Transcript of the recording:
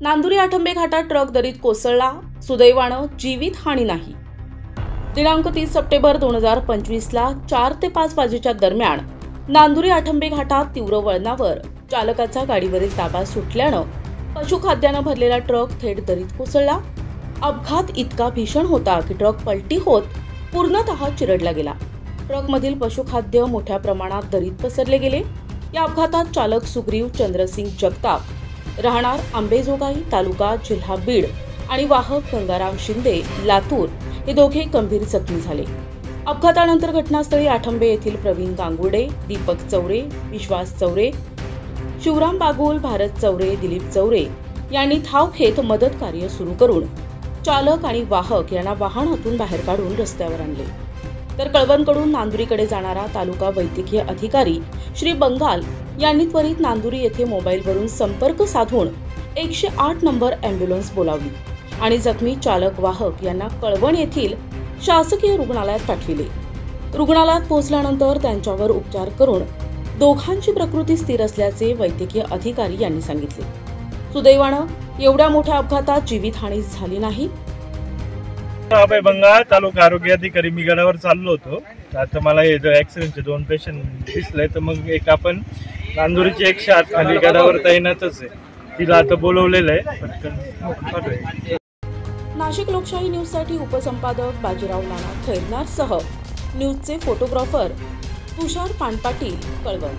नांदुरी आठंबे घाटात ट्रक दरीत कोसळला, सुदैवानं जीवितहानी नाही। दिनांक 30 सप्टेंबर 2025 ला 4 ते 5 वाजेच्या दरम्यान नांदुरी आठंबे घाटात तीव्र वळणावर चालकाचा गाडीवरील ताबा सुटल्यानं पशुखाद्यानं भरलेला ट्रक थेट दरीत कोसळला। अपघात इतका भीषण होता की ट्रक पलटी होत पूर्णतः चिरडला गेला। ट्रकमधील पशुखाद्य मोठ्या प्रमाणात दरीत पसरले गेले। या अपघातात चालक सुग्रीव चंद्रसिंग जगताप, राहणार आंबेजोगाई, तालुका जिल्हा बीड आणि वाहक गंगाराम शिंदे, लातूर हे दोघे गंभीर जखमी झाले। अपघातानंतर घटनास्थळी आठंबे येथील प्रवीण गांगुर्डे, दीपक चौरे, विश्वास चौरे, शिवराम बागुल, भारत चौरे, दिलीप चौरे यांनी धाव घेत मदत कार्य सुरू करून चालक आणि वाहक यांना वाहनातून बाहेर काढून रस्त्यावर आणले। तर कळवणकडून नांदुरीकडे जाणारा तालुका वैद्यकीय अधिकारी श्री बंगाल यांनी त्वरित नांदुरी येथे मोबाईलवरून संपर्क साधून 108 नंबर अँब्युलन्स बोलावली आणि जखमी चालक वाहक यांना कळवण येथील शासकीय रुग्णालयात पाठविले। रुग्णालयात पोहोचल्यानंतर त्यांच्यावर उपचार करून दोघांची प्रकृती स्थिर असल्याचे वैद्यकीय अधिकारी यांनी सांगितले। सुदैवानं एवढ्या मोठ्या अपघातात जीवितहानी झाली नाही। अभय बंगाल, तालुका आरोग्य अधिकारी, मी गडावर चाललो होतो। आता मला हे ॲक्सिडेंटचे 2 पेशंट दिसले, तर मग एक आपण नांदुरीची 108 खाली गडावर तैनातच आहे, तिला आता बोलवलेलं आहे पटकन। नाशिक लोकशाही न्यूजसाठी उपसंपादक बाजीराव नाना खैरनार सह न्यूजचे फोटोग्राफर तुषार पानपाटील, कळवण।